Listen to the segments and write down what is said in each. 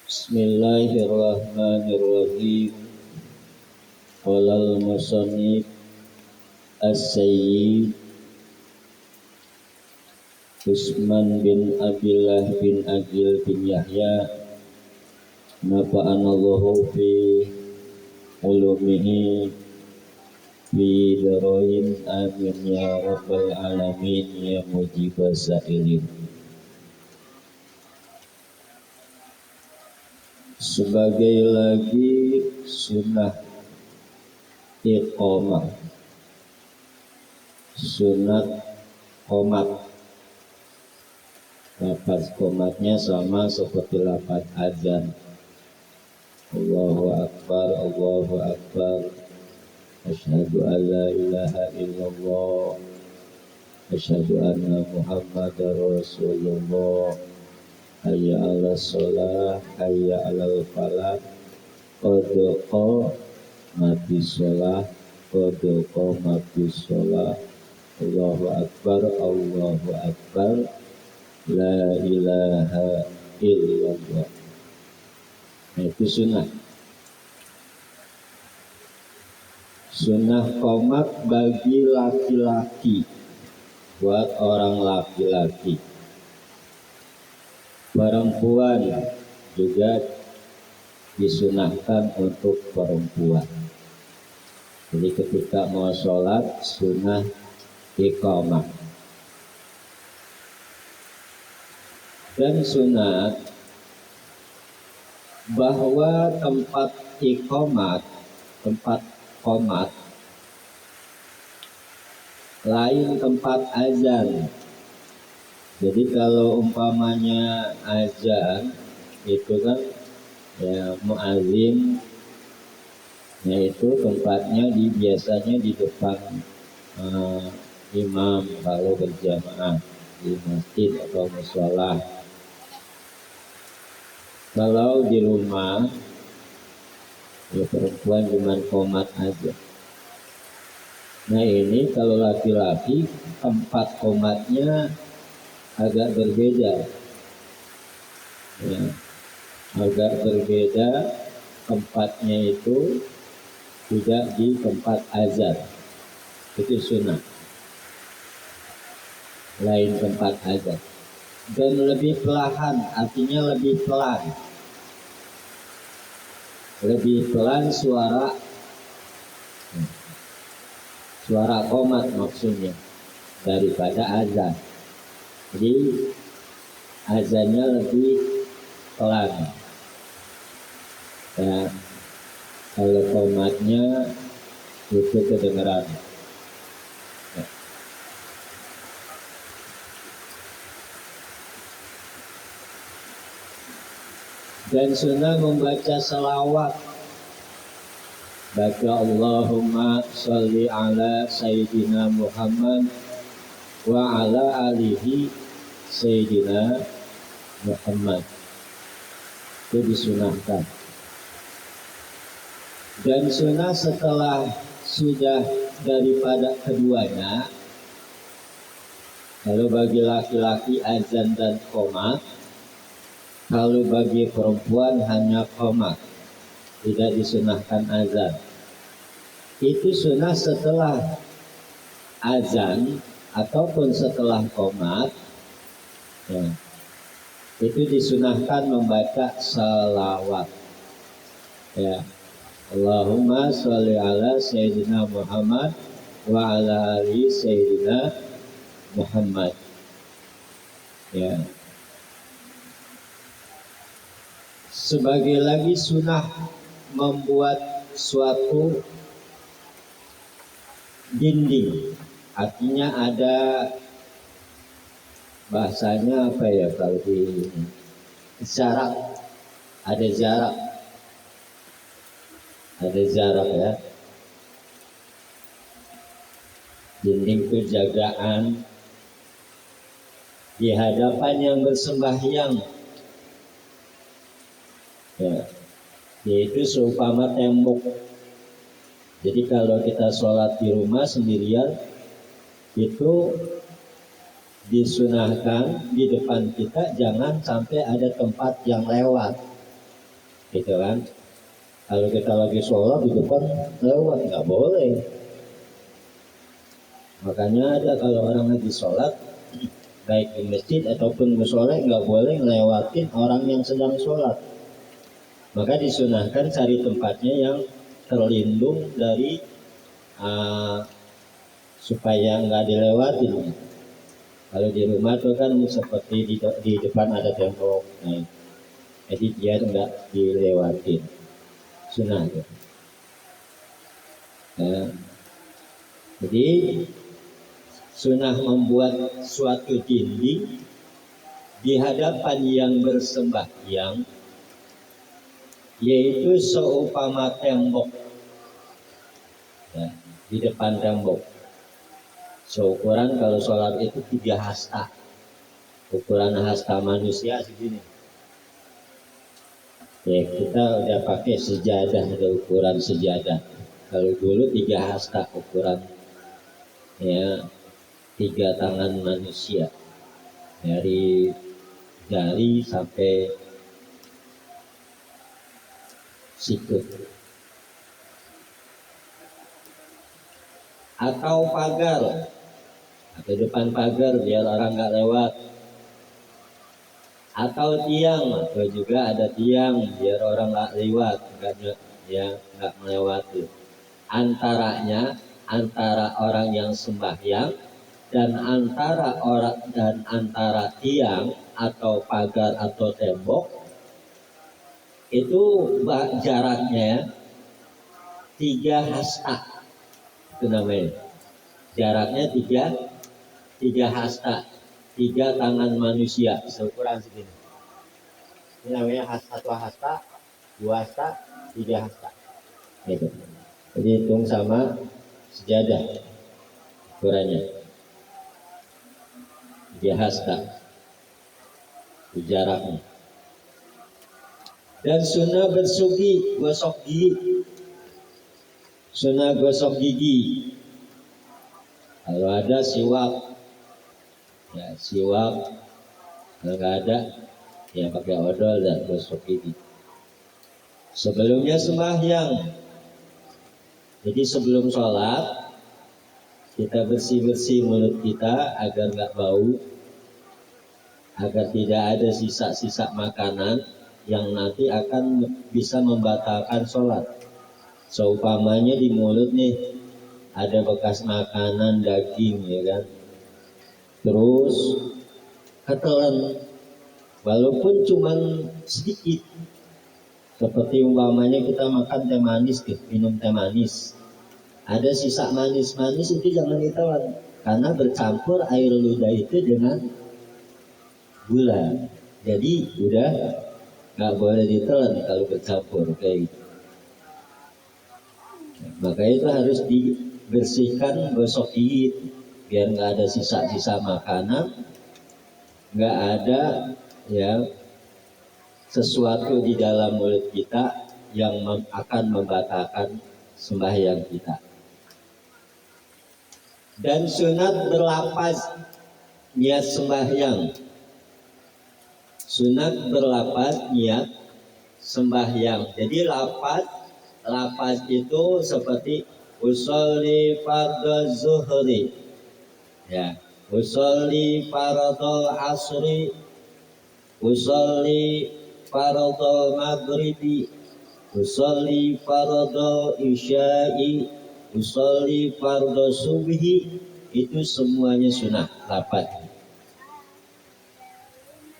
Bismillahirrahmanirrahim. Qala al-musannif as-sayyid Usman bin Abdullah bin Agil bin Yahya nafa'anallahu fi ulumihi fi darain amin ya rabbal alamin ya mujibas sa'ilin. Sebagai lagi sunnah iqamah, sunat qomat. Lafaz qomatnya sama seperti lafaz azan. Allahu akbar, Allahu akbar. Asyhadu an la ilaha illallah. Asyhadu anna Muhammadar Rasulullah. Hayya 'alas shalah, hayya 'alal falah. Qad qamatis shalah, qad qamatis shalah. Allahu akbar, Allahu akbar. La ilaha illallah. Itu sunnah. Sunnah qomat bagi laki-laki, buat orang laki-laki. Perempuan juga disunahkan untuk perempuan. Jadi ketika mau sholat sunnah iqamah. Dan sunat bahwa tempat iqamat, tempat qomat lain tempat azan. Jadi kalau umpamanya azan itu kan ya muazin, yaitu tempatnya biasanya di depan imam kalau berjamaah di masjid atau mushola. Kalau di rumah ya perempuan cuma qomat aja. Nah ini kalau laki-laki tempat qomatnya agak berbeda, ya, agak berbeda. Tempatnya itu tidak di tempat azan, itu sunnah, lain tempat azan. Dan lebih perlahan, artinya lebih pelan, suara qomat maksudnya daripada azan. Jadi azannya lebih pelan. Ya, kalau qomatnya itu kedengeran. Ya. Dan sunnah membaca salawat. Baca Allahumma sholli ala Sayyidina Muhammad wa ala alihi Sayyidina Muhammad. Itu disunahkan. Dan sunnah setelah sudah daripada keduanya, kalau bagi laki-laki azan dan qomat, kalau bagi perempuan hanya qomat, tidak disunahkan azan. Itu sunnah setelah azan ataupun setelah qomat, ya, itu disunahkan membaca salawat. Ya, Allahumma sholli ala Sayyidina Muhammad wa ala ali Sayyidina Muhammad. Ya. Sebagai lagi sunnah membuat suatu dinding, artinya ada bahasanya apa ya kalau di jarak, ada jarak ya, dinding penjagaan di hadapan yang bersembahyang, ya, yaitu seumpama tembok. Jadi kalau kita sholat di rumah sendirian, itu disunahkan di depan kita jangan sampai ada tempat yang lewat. gitu kan. Kalau kita lagi sholat di depan lewat nggak boleh. Makanya ada kalau orang lagi sholat baik di masjid ataupun musola nggak boleh ngelewatin orang yang sedang sholat. Maka disunahkan cari tempatnya yang terlindung dari supaya nggak dilewatin. Kalau di rumah tuh kan seperti di depan ada tembok, nah, jadi biar nggak dilewatin. Sunnah tuh. Nah, jadi sunnah membuat suatu dinding di hadapan yang bersembahyang, yaitu seumpama tembok, ya, di depan tembok. Seukuran kalau sholat itu 3 hasta, ukuran hasta manusia segini. Ya kita udah pakai sejadah, ada ukuran sejadah. Kalau dulu 3 hasta ukuran, ya 3 tangan manusia, dari jari sampai sikut. Atau pagar, atau depan pagar biar orang nggak lewat. Atau tiang, atau juga ada tiang biar orang nggak lewat, nggak melewati. Antaranya antara orang yang sembahyang dan antara tiang atau pagar atau tembok itu jaraknya 3 hasta, itu namanya. Jaraknya 3 hasta, 3 tangan manusia seukuran segini. Ini namanya 1 hasta, 2 hasta, 3 hasta. Gitu. Jadi hitung sama sejadah ukurannya. 3 hasta jaraknya. Dan sunnah bersugi, gosok gigi. Sunnah gosok gigi. Kalau ada siwak, ya siwak. Kalau nggak ada, ya pakai odol dan gosok gigi. Sebelumnya sembahyang. Jadi sebelum sholat kita bersih-bersih mulut kita agar nggak bau, agar tidak ada sisa-sisa makanan yang nanti akan bisa membatalkan sholat. Seumpamanya di mulut nih ada bekas makanan daging, ya kan, terus ketelan walaupun cuman sedikit, seperti umpamanya kita makan teh manis, minum teh manis, ada sisa manis-manis itu jangan ditelan karena bercampur air ludah itu dengan gula, jadi udah nggak boleh ditelan kalau bercampur kayak gitu. Maka itu harus dibersihkan, gosok gigi biar nggak ada sisa-sisa makanan, nggak ada ya sesuatu di dalam mulut kita yang akan membatalkan sembahyang kita. Dan sunat berlapaz niat sembahyang. Sunat berlapaz niat sembahyang. Jadi lapaz itu seperti usolli fardhu zuhri, ya, usolli fardhu asri, usolli fardhu maghribi, usolli fardhu isya'i, usolli fardhu subhi. Itu semuanya sunnah lapaz,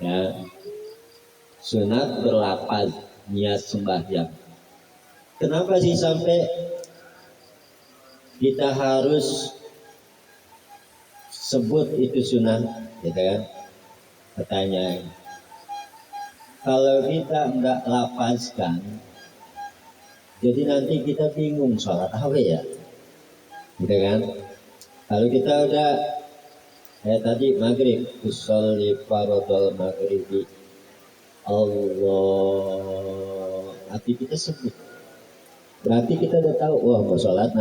ya. Sunat berlapaz niat sembahyang. Kenapa sih sampai kita harus sebut itu sunnah, gitu kan? Pertanyaan. Kalau kita enggak lapazkan, jadi nanti kita bingung sholat apa ya, gitu kan? Kalau kita udah kayak tadi maghrib, usolli fardhal maghribi, Allah, hati kita sebut, berarti kita udah tahu, wah mau sholat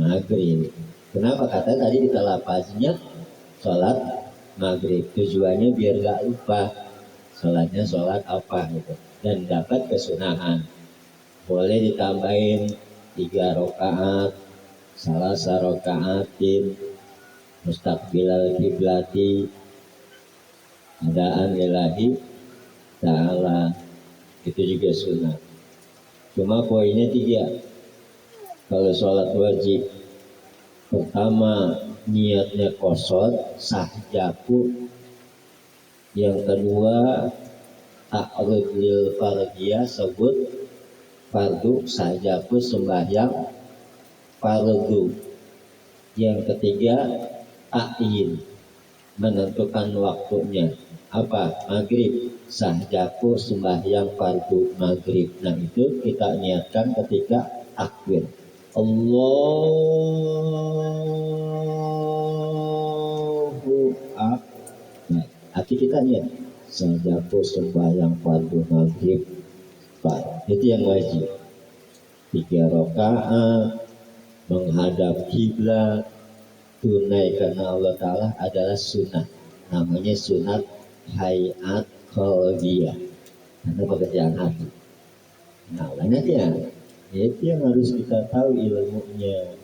maghrib. Kenapa? Kata tadi kita lapaznya sholat maghrib, tujuannya biar gak lupa sholatnya sholat apa gitu. dan dapat kesunahan. Boleh ditambahin 3 rakaat, salah sarokaatin, mustaqbilal kiblati, adaan lillahi ta'ala, itu juga sunnah. Cuma poinnya 3. Kalau sholat wajib, pertama niatnya qasad sah jaku, yang kedua ta'arud lil fardiyah sebut fardu sah jaku sembahyang fardu, yang ketiga ta'yin menentukan waktunya apa, maghrib sah jaku sembahyang fardu maghrib. Nah itu kita niatkan ketika takbir Allahu Akbar. Hati kita niat sah jaku sembahyang fardu maghrib. Itu yang wajib 3 rakaat menghadap kiblat tunai karena Allah Ta'ala adalah sunnah, namanya sunat hayat qalbiyah, karena pekerjaan hati. Nah banyaknya itu yang harus kita tahu ilmunya,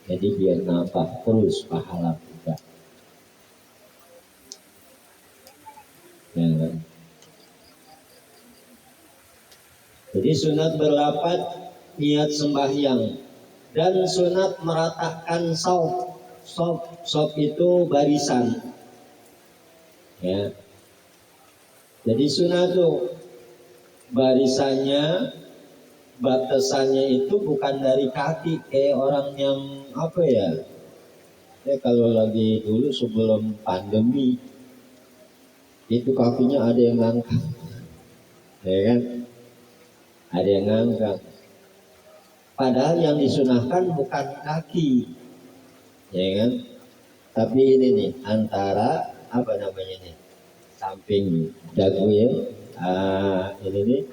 jadi biar nampak terus pahala kita ya. Jadi sunat berlapat niat sembahyang, dan sunat meratakan sop itu barisan ya. Jadi sunat tuh barisannya, batasannya itu bukan dari kaki kayak orang yang apa ya, kalau lagi dulu sebelum pandemi itu kakinya ada yang ngangkat ya kan, ada yang ngangkat. Padahal yang disunahkan bukan kaki, ya kan? Tapi ini nih antara apa namanya nih, samping dagu ya, ini nih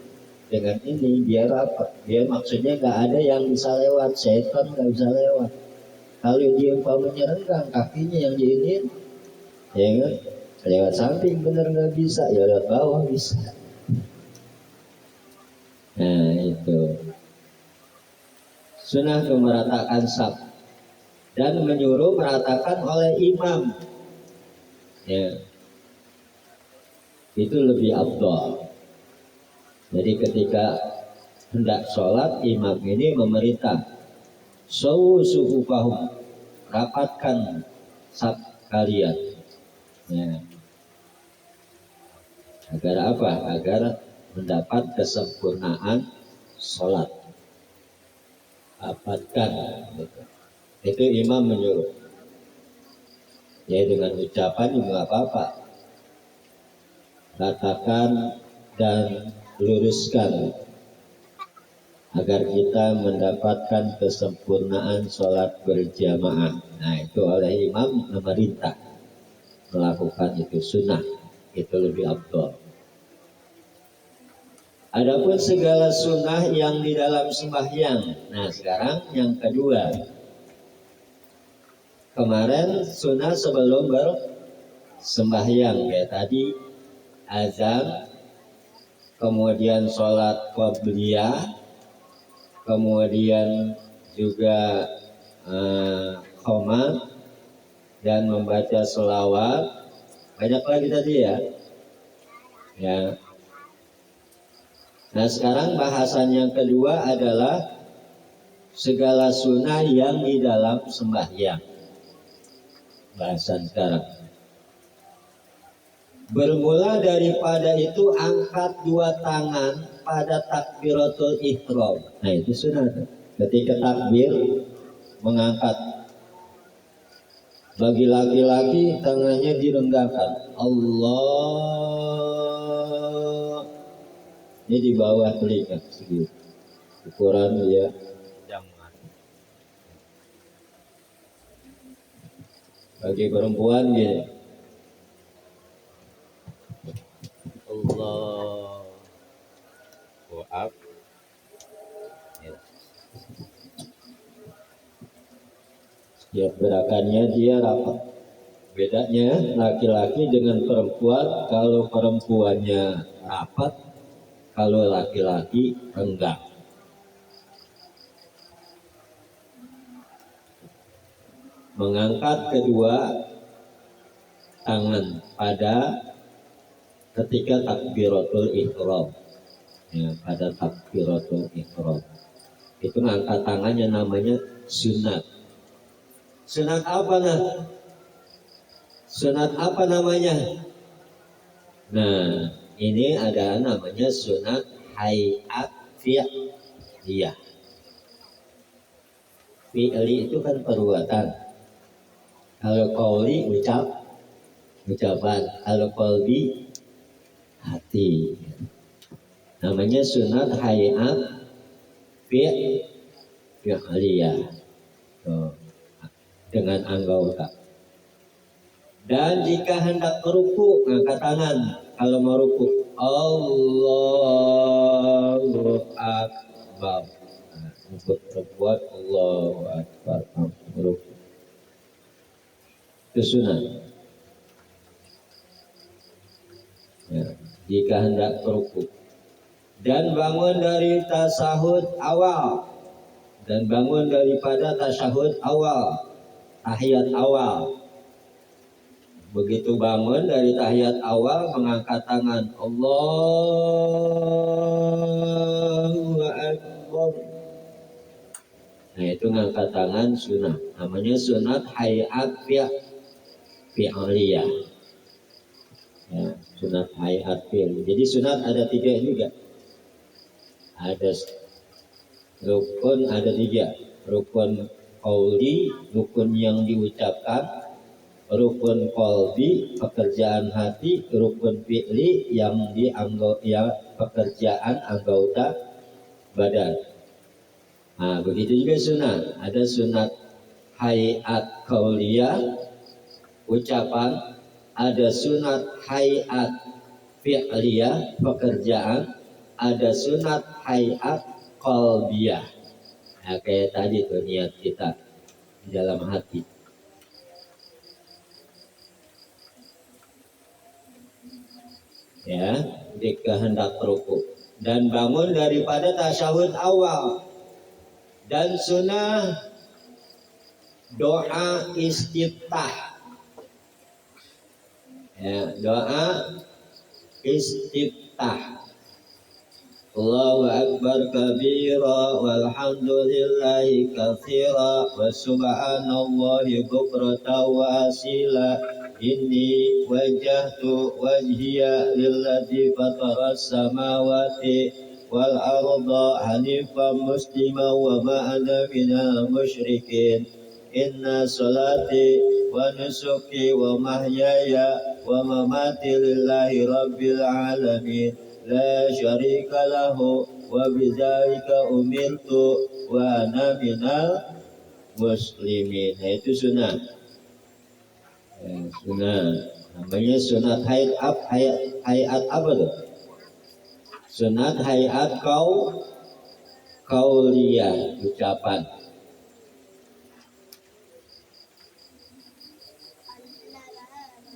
dengan ini biar apa? Biar maksudnya nggak ada yang bisa lewat, setan nggak bisa lewat. Kalau dia umpamanya renggang, kakinya yang diinin, ya kan? Lewat samping bener nggak bisa, ya lewat bawah bisa. Nah itu. Sunnah itu meratakan saf dan menyuruh meratakan oleh imam ya, itu lebih afdal. Jadi ketika hendak sholat, imam ini memerintah suhufahum, rapatkan saf kalian ya. Agar apa? Agar mendapat kesempurnaan sholat, rapatkan gitu. Itu imam menyuruh ya, dengan ucapan juga nggak apa-apa, katakan dan luruskan agar kita mendapatkan kesempurnaan sholat berjamaah. Nah itu oleh imam memerintah melakukan itu, sunnah itu lebih afdal. Adapun segala sunnah yang di dalam sembahyang. Nah sekarang yang kedua, kemarin sunnah sebelum bersembahyang kayak tadi azan, kemudian sholat qabliyah, kemudian juga qomat dan membaca sholawat, banyak lagi tadi ya. Nah sekarang bahasan yang kedua adalah segala sunnah yang di dalam sembahyang. Bahasan sekarang bermula daripada itu angkat 2 tangan pada takbiratul ihram. Nah itu sunnah. Ketika takbir mengangkat, bagi laki-laki tangannya direndahkan, Allah, ini di bawah telinga sedikit, ukuran dia jangan. Bagi perempuan gini, Allah, maaf ya. Setiap gerakannya dia rapat. Bedanya laki-laki dengan perempuan, kalau perempuannya rapat, Kalau laki-laki enggak. Mengangkat kedua tangan pada ketika takbiratul ihram. Ya, pada takbiratul ihram. Itu ngangkat tangannya namanya sunat. Sunat apa nah? Sunat apa namanya? Nah, ini ada namanya sunat hayat fi'liyah. Fi'li itu kan perbuatan. Kalau qauli ucapan. Kalau qalbi hati. Namanya sunat hayat fi'liyah. Dengan anggota. Dan jika hendak meruku, angkat tangan. Kalau mau ruku, Allahu Akbar. Untuk berbuat Allahu Akbar. Meruku. Itu sunat. Ya, jika hendak meruku. Dan bangun dari tasyahud awal. Dan bangun daripada tasyahud awal. Tahiyat awal. Begitu bangun dari tahiyat awal mengangkat tangan Allahu Akbar. Nah itu ngangkat tangan sunat. Namanya sunat hayat fi'liyah. Ya, sunat hayat fi'liyah. Jadi sunat ada 3 juga. Ada rukun ada 3. Rukun qauli, rukun yang diucapkan. Rukun qalbi, pekerjaan hati. Rukun fi'li yang pekerjaan anggota badan. Nah begitu juga sunat. Ada sunat hayat qauliyah, ucapan. Ada sunat hayat fi'liyah, pekerjaan. Ada sunat hayat qalbiyah. Nah, kayak tadi tuh niat kita di dalam hati. Ya, jika hendak ruku dan bangun daripada tasyahud awal. Dan sunnah doa istiftah. Ya, doa istiftah. Allahu Akbar kabira walhamdulillahi katsira wa subhanallahi bukratan wa asila. Inni wajjahtu wajhiya lilladzi fataras samawati wal arda hanifan musliman wa ma ana minal musyrikin. Inna salati wa nusuki wa mahyaya wa mamati lillahi rabbil alamin la syarika lahu wa bidzalika umirtu wa ana minal muslimin. Nah, itu sunnah. Sunat namanya sunat hayat apa tuh? Sunat hayat qauliyah, ucapan.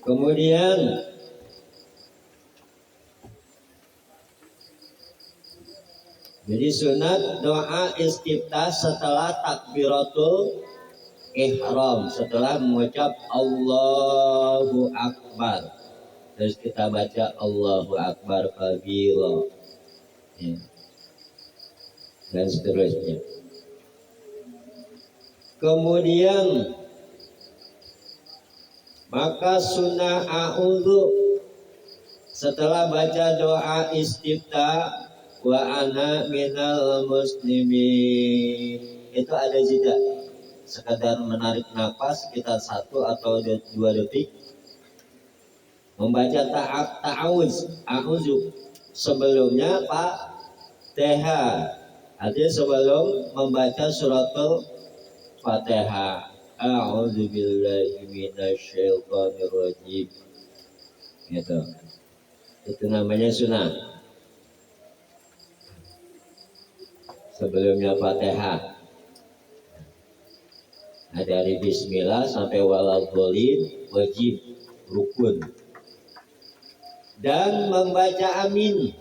Kemudian jadi sunat doa istiftah setelah takbiratul ihram, setelah mengucap Allahu Akbar. Terus kita baca Allahu Akbar kabira. Ya. Dan seterusnya. Kemudian maka sunnah a'udzu setelah baca doa istiftah wa ana minal muslimin. Itu ada jeda. Sekadar menarik nafas sekitar 1 atau 2 detik, membaca ta'awuz, a'udzu sebelumnya Fatihah. Artinya sebelum membaca suratul Fatihah, a'udzu billahi minasyaitonir rajim. Gitu. Itu namanya sunnah. Sebelumnya Fatihah. Dari bismillah sampai waladhdallin wajib rukun. Dan membaca amin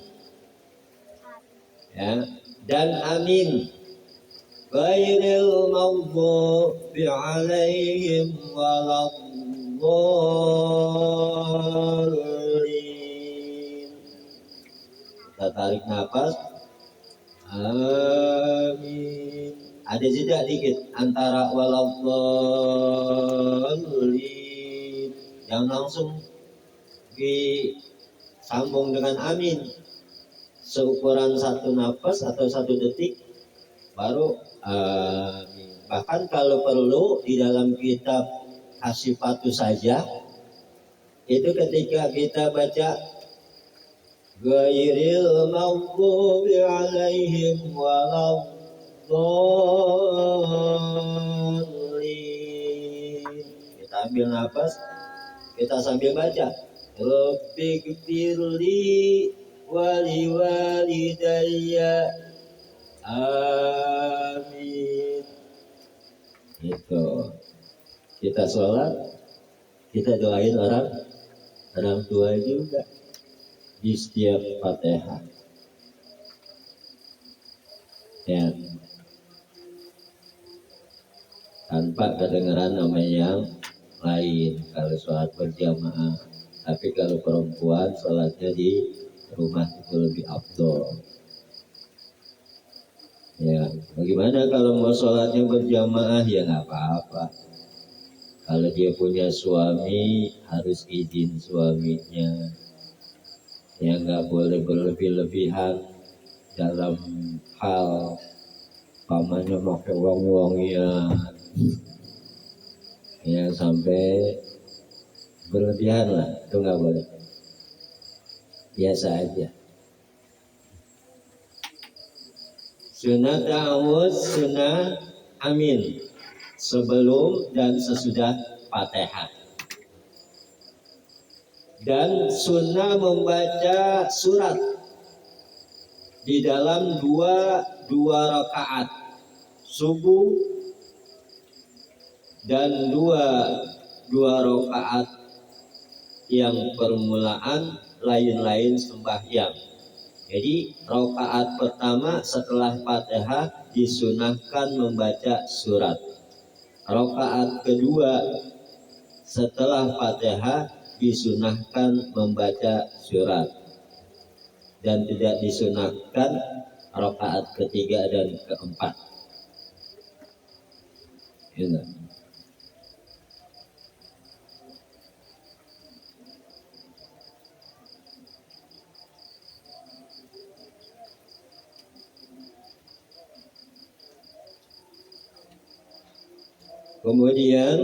ya, dan amin. Ghairil maghdubi alaihim waladdallin. Kita tarik nafas. Amin. Ada jeda dikit antara waladdallin yang langsung disambung dengan amin. Seukuran satu nafas atau satu detik baru amin. Bahkan kalau perlu di dalam kitab Asifatu saja itu ketika kita baca ghairil maghdubi alaihim waladdallin, kita ambil nafas, kita sambil baca Rabbi gfirli wali walidayya amin. Itu kita sholat, kita doain orang tua juga di setiap Fatihah. Ya, tanpa kedengaran namanya yang lain kalau sholat berjamaah. Tapi kalau perempuan sholatnya di rumah itu lebih afdol. Ya, bagaimana kalau mau sholatnya berjamaah? Ya nggak apa-apa. Kalau dia punya suami harus izin suaminya. Ya nggak boleh berlebih-lebihan dalam hal pamannya pakai wangi-wangian. Ya sampai berlebihan lah, itu nggak boleh. Biasa aja. Sunnah ta'awudz, sunnah amin sebelum dan sesudah Fatihah. Dan sunnah membaca surat di dalam dua rakaat subuh dan dua rakaat yang permulaan lain-lain sembahyang. Jadi rakaat pertama setelah Fatihah disunahkan membaca surat. Rakaat kedua setelah Fatihah disunahkan membaca surat. Dan tidak disunahkan rakaat ketiga dan keempat. Ini. Kemudian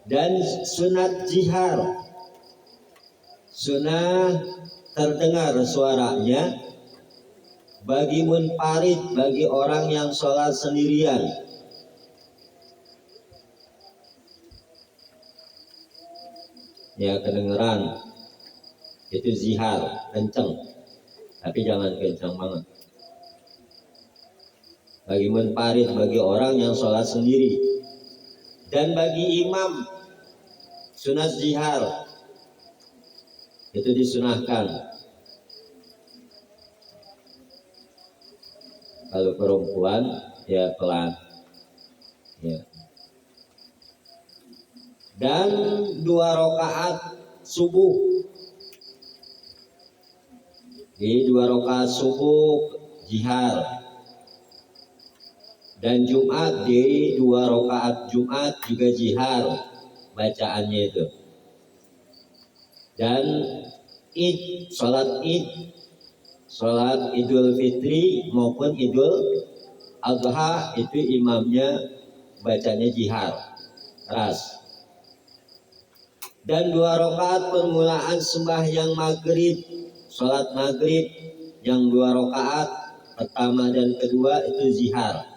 dan sunat jihar, sunnah terdengar suaranya bagi munfarid, bagi orang yang sholat sendirian. Ya kedengeran itu zihar, kenceng, tapi jangan kencang banget. Bagi munfarid, bagi orang yang sholat sendiri. Dan bagi imam sunat zihar itu disunahkan. Kalau perempuan ya pelan. Ya. Dan dua rakaat subuh. Di dua rakaat subuh jihar. Dan Jumat di dua rakaat Jumat juga jihar bacaannya itu. Dan Id, sholat Idul Fitri maupun Idul Adha itu imamnya bacanya jihar keras. Dan dua rakaat permulaan sembahyang maghrib, sholat maghrib yang dua rakaat pertama dan kedua itu jihar.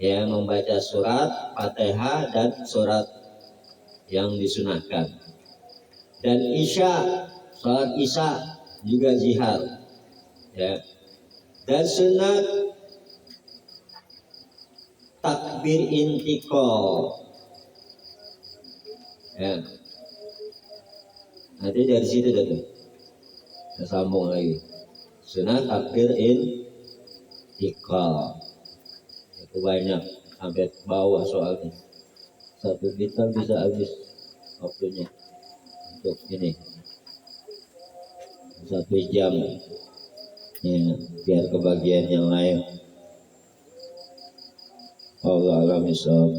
Ya, membaca surat Fatihah dan surat yang disunahkan. Dan Isya, sholat Isya juga jihar. Ya. Dan sunat takbir intiqal. Ya. Nanti dari situ tuh. Kita sambung lagi. Sunat akhir intikal. Itu banyak sampai bawah soalnya. 1 bintang bisa habis waktunya untuk ini 1 jam ya, biar kebagian yang lain. Allah alam isab.